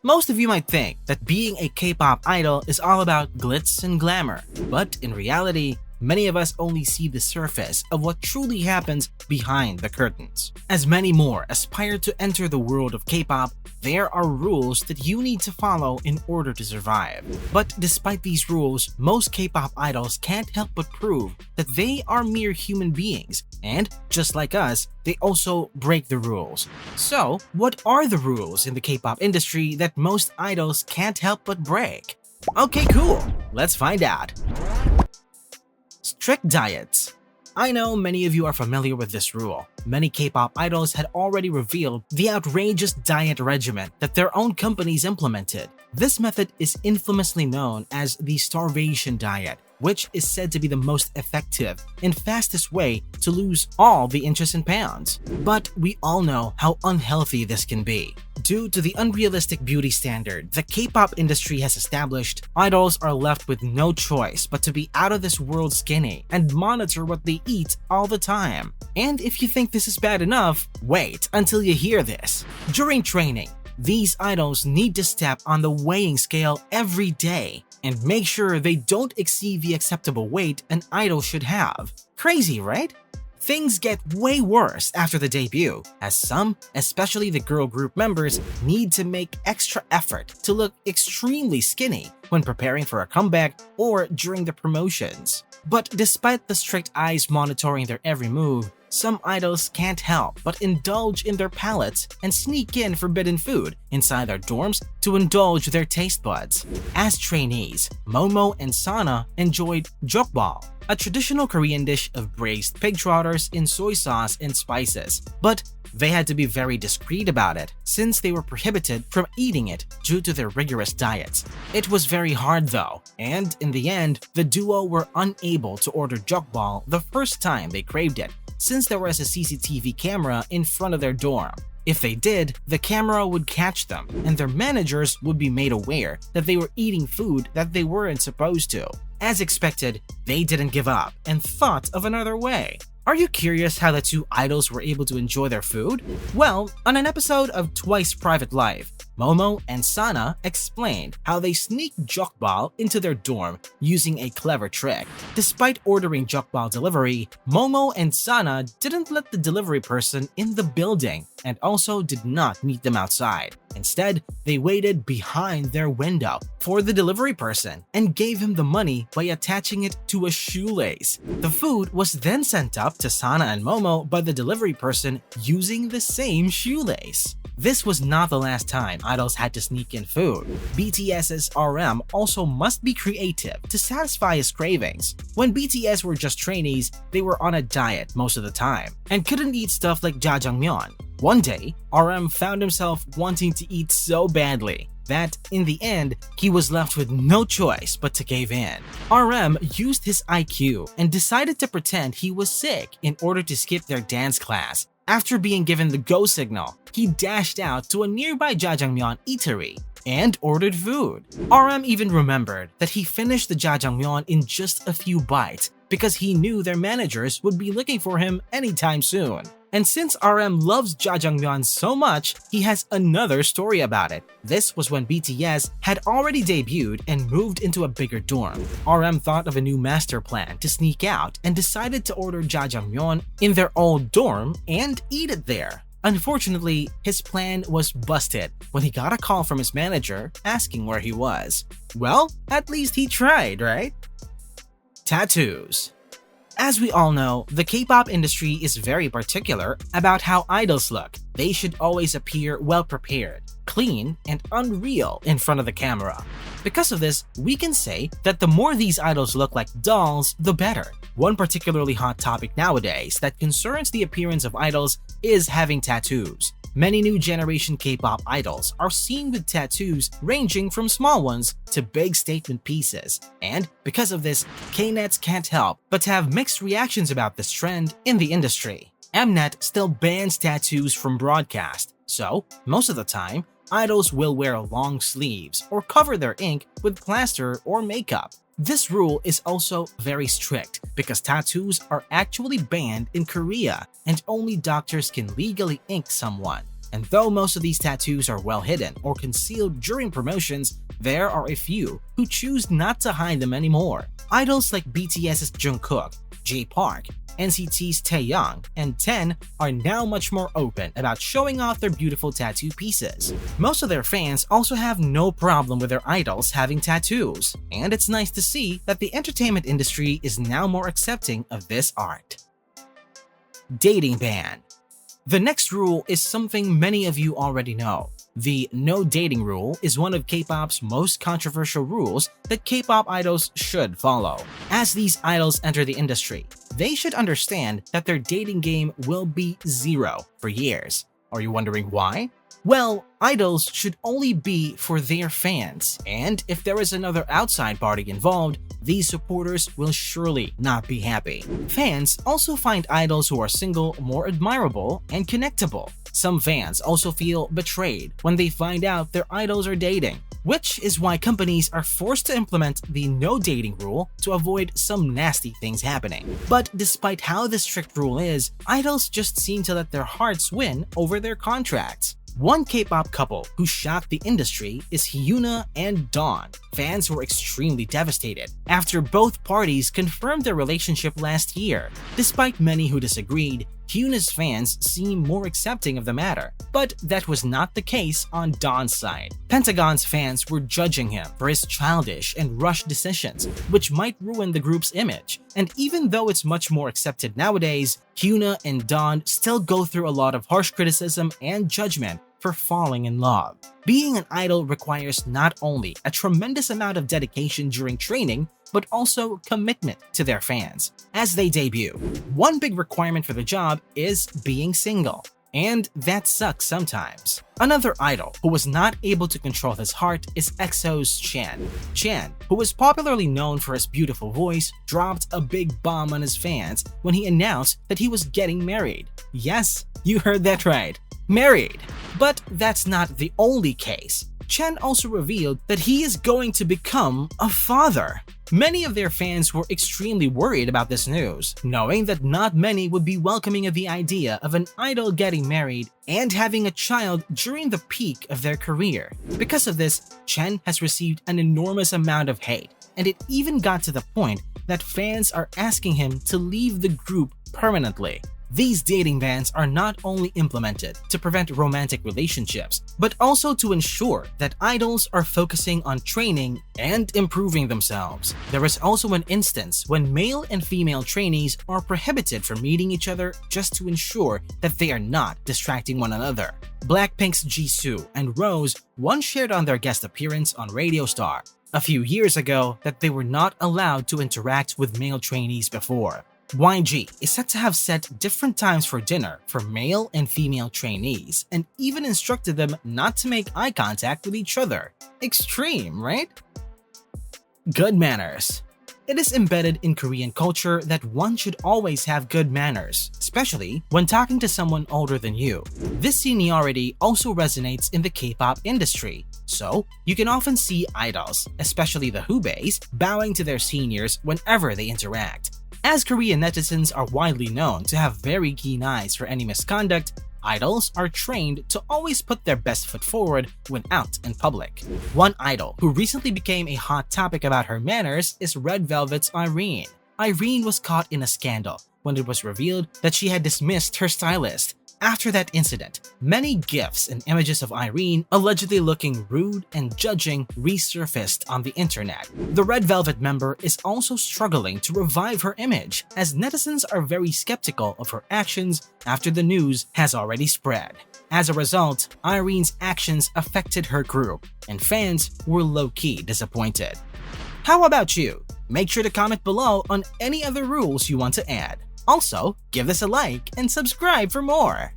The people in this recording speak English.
Most of you might think that being a K-pop idol is all about glitz and glamour, but in reality, many of us only see the surface of what truly happens behind the curtains. As many more aspire to enter the world of K-pop, there are rules that you need to follow in order to survive. But despite these rules, most K-pop idols can't help but prove that they are mere human beings, and just like us, they also break the rules. So, what are the rules in the K-pop industry that most idols can't help but break? Okay, cool. Let's find out. Strict diets. I know many of you are familiar with this rule. Many K-pop idols had already revealed the outrageous diet regimen that their own companies implemented. This method is infamously known as the starvation diet, which is said to be the most effective and fastest way to lose all the inches and pounds. But we all know how unhealthy this can be. Due to the unrealistic beauty standard the K-pop industry has established, idols are left with no choice but to be out of this world skinny and monitor what they eat all the time. And if you think this is bad enough, wait until you hear this. During training, these idols need to step on the weighing scale every day and make sure they don't exceed the acceptable weight an idol should have. Crazy, right? Things get way worse after the debut, as some, especially the girl group members, need to make extra effort to look extremely skinny when preparing for a comeback or during the promotions. But despite the strict eyes monitoring their every move, some idols can't help but indulge in their palates and sneak in forbidden food inside their dorms to indulge their taste buds. As trainees, Momo and Sana enjoyed jokbal, a traditional Korean dish of braised pig trotters in soy sauce and spices, but they had to be very discreet about it since they were prohibited from eating it due to their rigorous diets. It was very hard though, and in the end, the duo were unable to order jokbal the first time they craved it, since there was a CCTV camera in front of their dorm. If they did, the camera would catch them, and their managers would be made aware that they were eating food that they weren't supposed to. As expected, they didn't give up and thought of another way. Are you curious how the two idols were able to enjoy their food? Well, on an episode of Twice Private Life, Momo and Sana explained how they sneaked jokbal into their dorm using a clever trick. Despite ordering jokbal delivery, Momo and Sana didn't let the delivery person in the building and also did not meet them outside. Instead, they waited behind their window for the delivery person and gave him the money by attaching it to a shoelace. The food was then sent up to Sana and Momo by the delivery person using the same shoelace. This was not the last time idols had to sneak in food. BTS's RM also must be creative to satisfy his cravings. When BTS were just trainees, they were on a diet most of the time and couldn't eat stuff like jjajangmyeon. One day, RM found himself wanting to eat so badly that, in the end, he was left with no choice but to cave in. RM used his IQ and decided to pretend he was sick in order to skip their dance class. After being given the go signal, he dashed out to a nearby jjajangmyeon eatery and ordered food. RM even remembered that he finished the jjajangmyeon in just a few bites because he knew their managers would be looking for him anytime soon. And since RM loves jjajangmyeon so much, he has another story about it. This was when BTS had already debuted and moved into a bigger dorm. RM thought of a new master plan to sneak out and decided to order jjajangmyeon in their old dorm and eat it there. Unfortunately, his plan was busted when he got a call from his manager asking where he was. Well, at least he tried, right? Tattoos. As we all know, the K-pop industry is very particular about how idols look. They should always appear well prepared, clean, and unreal in front of the camera. Because of this, we can say that the more these idols look like dolls, the better. One particularly hot topic nowadays that concerns the appearance of idols is having tattoos. Many new generation K-pop idols are seen with tattoos ranging from small ones to big statement pieces. And because of this, K-nets can't help but have mixed reactions about this trend in the industry. Mnet still bans tattoos from broadcast, so most of the time, idols will wear long sleeves or cover their ink with plaster or makeup. This rule is also very strict because tattoos are actually banned in Korea and only doctors can legally ink someone. And though most of these tattoos are well hidden or concealed during promotions, there are a few who choose not to hide them anymore. Idols like BTS's Jungkook, J Park, NCT's Taeyong, and Chen are now much more open about showing off their beautiful tattoo pieces. Most of their fans also have no problem with their idols having tattoos, and it's nice to see that the entertainment industry is now more accepting of this art. Dating ban. The next rule is something many of you already know. The no dating rule is one of K-pop's most controversial rules that K-pop idols should follow. As these idols enter the industry, they should understand that their dating game will be zero for years. Are you wondering why? Well, idols should only be for their fans, and if there is another outside party involved, these supporters will surely not be happy. Fans also find idols who are single more admirable and connectable. Some fans also feel betrayed when they find out their idols are dating, which is why companies are forced to implement the no dating rule to avoid some nasty things happening. But despite how the strict rule is, idols just seem to let their hearts win over their contracts. One K-pop couple who shocked the industry is Hyuna and Dawn. Fans were extremely devastated after both parties confirmed their relationship last year. Despite many who disagreed, Hyuna's fans seem more accepting of the matter, but that was not the case on Dawn's side. Pentagon's fans were judging him for his childish and rushed decisions, which might ruin the group's image. And even though it's much more accepted nowadays, Hyuna and Dawn still go through a lot of harsh criticism and judgment for falling in love. Being an idol requires not only a tremendous amount of dedication during training, but also commitment to their fans as they debut. One big requirement for the job is being single, and that sucks sometimes. Another idol who was not able to control his heart is EXO's Chen. Chen, who was popularly known for his beautiful voice, dropped a big bomb on his fans when he announced that he was getting married. Yes, you heard that right. Married. But that's not the only case. Chen also revealed that he is going to become a father. Many of their fans were extremely worried about this news, knowing that not many would be welcoming of the idea of an idol getting married and having a child during the peak of their career. Because of this, Chen has received an enormous amount of hate, and it even got to the point that fans are asking him to leave the group permanently. These dating bans are not only implemented to prevent romantic relationships, but also to ensure that idols are focusing on training and improving themselves. There is also an instance when male and female trainees are prohibited from meeting each other just to ensure that they are not distracting one another. Blackpink's Jisoo and Rose once shared on their guest appearance on Radio Star a few years ago that they were not allowed to interact with male trainees before. YG is said to have set different times for dinner for male and female trainees and even instructed them not to make eye contact with each other. Extreme, right? Good manners. It is embedded in Korean culture that one should always have good manners, especially when talking to someone older than you. This seniority also resonates in the K-pop industry, so you can often see idols, especially the Hubeis, bowing to their seniors whenever they interact. As Korean netizens are widely known to have very keen eyes for any misconduct, idols are trained to always put their best foot forward when out in public. One idol who recently became a hot topic about her manners is Red Velvet's Irene. Irene was caught in a scandal when it was revealed that she had dismissed her stylist. After that incident, many gifs and images of Irene allegedly looking rude and judging resurfaced on the internet. The Red Velvet member is also struggling to revive her image, as netizens are very skeptical of her actions after the news has already spread. As a result, Irene's actions affected her group, and fans were low-key disappointed. How about you? Make sure to comment below on any other rules you want to add. Also, give this a like and subscribe for more!